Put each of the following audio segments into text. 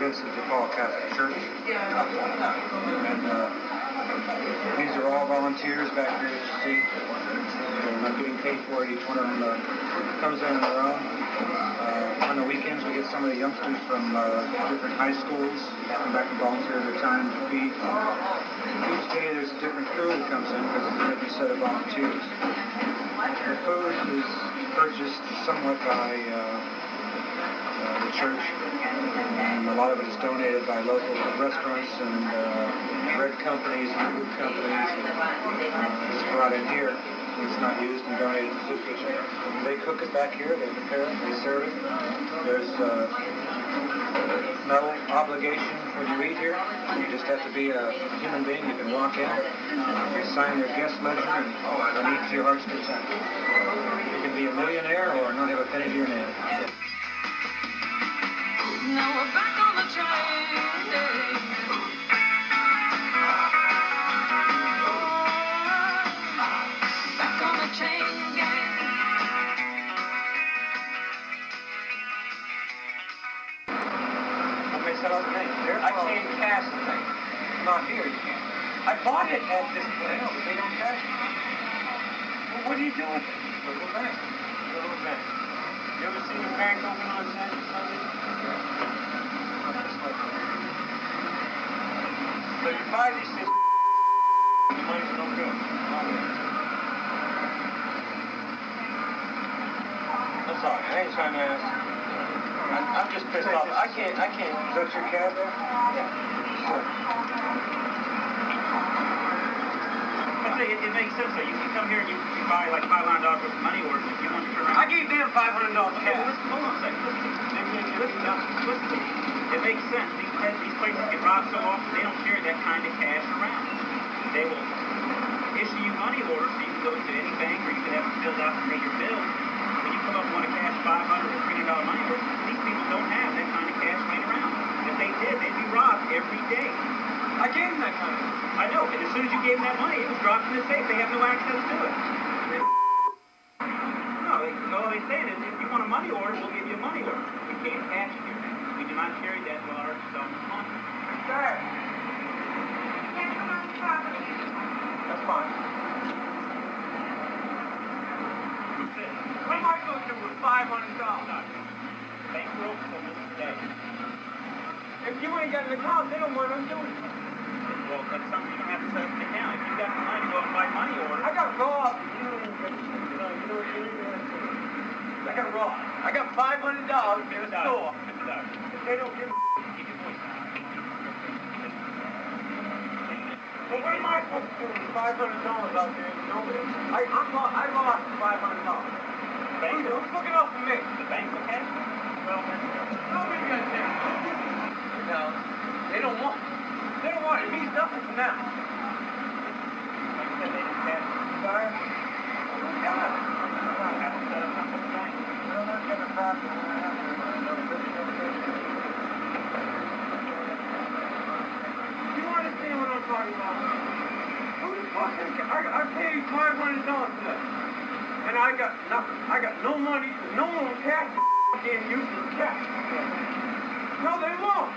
Vincent de Paul Catholic Church. And these are all volunteers back here that you see. They're not getting paid for it. Each one of them comes in on their own. On the weekends, we get some of the youngsters from different high schools come back and volunteer their time to feed. Each day there's a different crew that comes in because it's a different set of volunteers. The food is purchased somewhat by the church, and a lot of it is donated by local restaurants and bread companies and food companies. It's brought in here. It's not used and donated to the kitchen. They cook it back here, they prepare it, they serve it. There's no obligation when you eat here. You just have to be a human being. You can walk in, you sign your guest ledger, and eat to your heart's content. You can be a millionaire or not have a penny to your name. Now we're back on the train. Back on the train again. Okay, set up the name. I can't cash the thing. Not here, you can't. I bought it at this place. No, but they don't cash it. Well, what do you do with it? Go to a bank. Go to a bank. You ever seen a bank open on Sunday? So you buy these things, the money's no good. I'm sorry, I ain't trying to ask. I'm just pissed off. I can't. Is that your cab there? Yeah. Sure. I say it makes sense though. You can come here and you buy like $500 worth of money orders if you want to turn around. I gave them $500 Okay, cash. well, hold on a second. Listen to me. It makes sense. These places get robbed so often, they don't carry that kind of cash around. They will issue you money orders so you can go to any bank or you can have them filled out and pay your bills. When you come up and want to cash $500 or $300 money orders, these people don't have that kind of cash laying around. If they did, they'd be robbed every day. I gave them that kind of money. I know, and as soon as you gave them that money, it was dropped in the safe. They have no access to it. No, all they say is if you want a money order, we'll give you a money order. We can't cash it here. We do not carry that large sum of money. Sir. Can't come on the property. That's fine. What am I going to do with $500? Bank broke till this day. If you ain't got an account, they don't want to do it. Well, that's something you don't have to set up an account. If you got the money, go out and buy money order. I got to go up. I got to roll. I got $500 in the store. If they don't give me... Keep your voice down. Well, what am I supposed to do with $500 out there? Nobody. I lost $500. Who's looking out for me? The bank, okay? Well, Nobody got that. No, they don't want it. They don't want it. It means nothing to them. like I said, they didn't cash it. Sorry? Who's got it? Have to set up something with the bank. Well, that's got a problem. You understand what I'm talking about? Who the fuck is... I paid $500 for that. And I got nothing. I got no money. No one will cash the damn useless cash. No, they won't.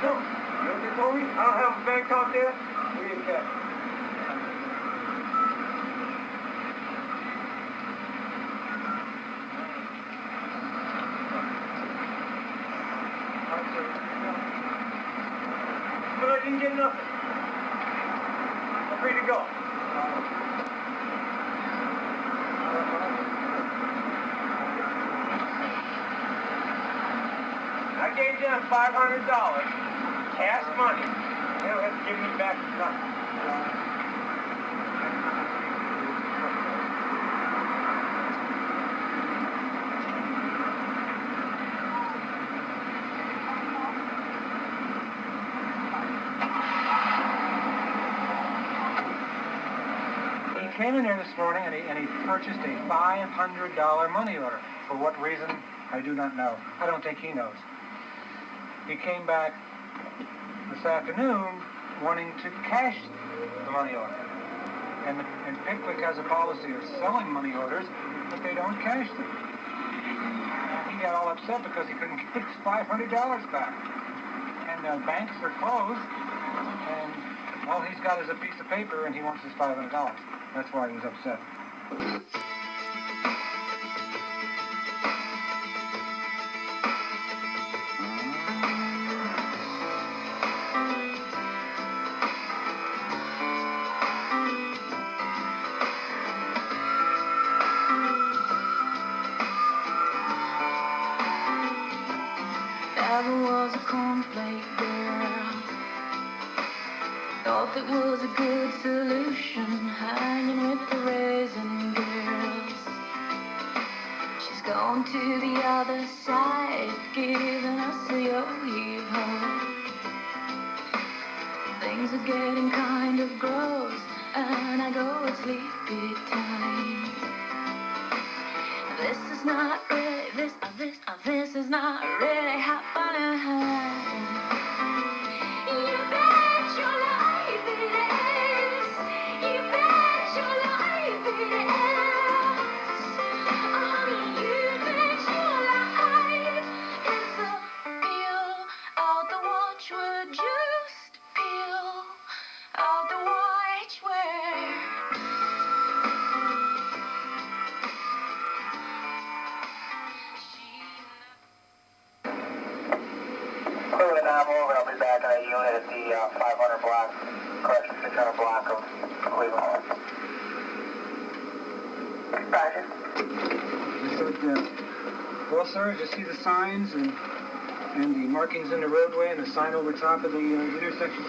No. You know what they told me? I don't have a bank out there. We ain't cash. But I didn't get nothing. I'm free to go. I gave them $500, cash money. They don't have to give me back nothing. He came in here this morning and he purchased a $500 money order. For what reason, I do not know. I don't think he knows. He came back this afternoon wanting to cash the money order. And Pickwick has a policy of selling money orders, but they don't cash them. He he got all upset because he couldn't get his $500 back. And the banks are closed, and all he's got is a piece of paper, and he wants his $500. That's why he was upset. Never was a cornflake girl. Thought that was a good solution, hanging with the raisin girls. She's gone to the other side, giving us a yo-yo. Things are getting kind of gross, and I go at sleepy time. This is not really, this is not really happening. You bet your life it is. You bet your life it is. Honey, you bet your life it's a peel out the watchword. Just peel out the watchword. Cleveland, I'm over. I'll be back on a unit at the 500 block, correction, 600 block of Cleveland. Roger. I said, well, sir, did you see the signs and the markings in the roadway and the sign over top of the intersection?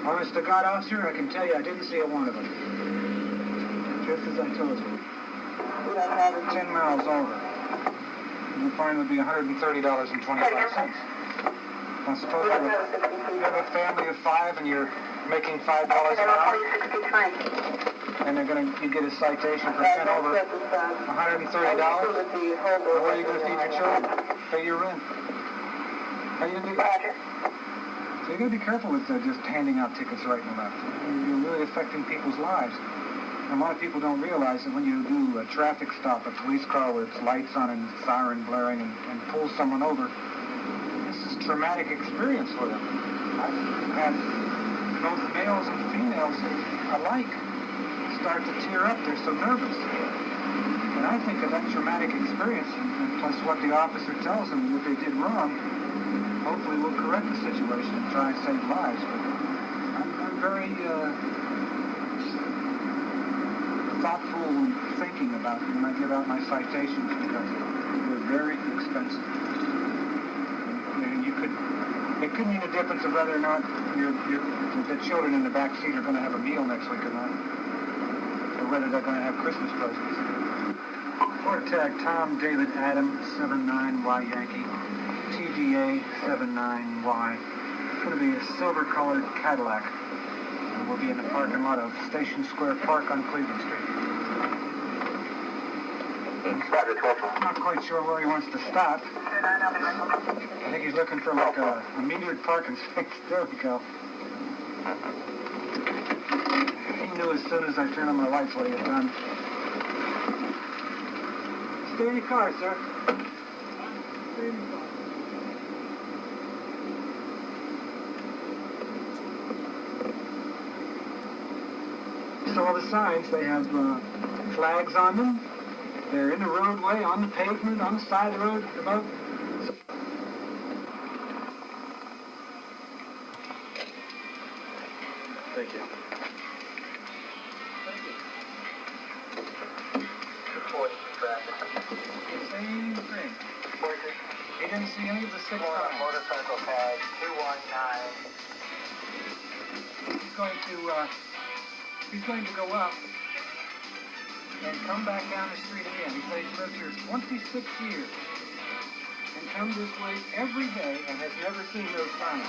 Honest to God, officer, I can tell you I didn't see a one of them. Just as I told you. 10 miles over. The fine would be $130.25. Now, suppose you have a family of 5 and you're making $5 an hour, and you get a citation for 10 over $130. Well, where are you going to feed your children? Pay your rent? How are you going to do that? So you got to be careful with just handing out tickets right and left. You're really affecting people's lives. And a lot of people don't realize that when you do a traffic stop, a police car with its lights on and siren blaring and pulls someone over, this is a traumatic experience for them. I've had both males and females alike start to tear up. They're so nervous. And I think of that traumatic experience, and plus what the officer tells them that they did wrong, hopefully we'll correct the situation and try and save lives. But I'm very thoughtful and thinking about when I give out my citations because they're very expensive. And it could mean a difference of whether or not the children in the back seat are going to have a meal next week or not, or whether they're going to have Christmas presents. Ford tag Tom David Adam 79Y Yankee TGA 79Y. It's going to be a silver-colored Cadillac. And we'll be in the parking lot of Station Square Park on Cleveland Street. I'm not quite sure where he wants to stop. I think he's looking for like a metered parking space. There we go. He knew as soon as I turned on my lights what he had done. Stay in your car, sir. Stay in your car. So all the signs, they have flags on them. They're in the roadway, on the pavement, on the side of the road, above. Thank you. Same thing. He didn't see any of the 6 signs. Motorcycle tag 219. He's going to go up and come back down the street again. He said he's lived here 26 years and come this way every day and has never seen those signs.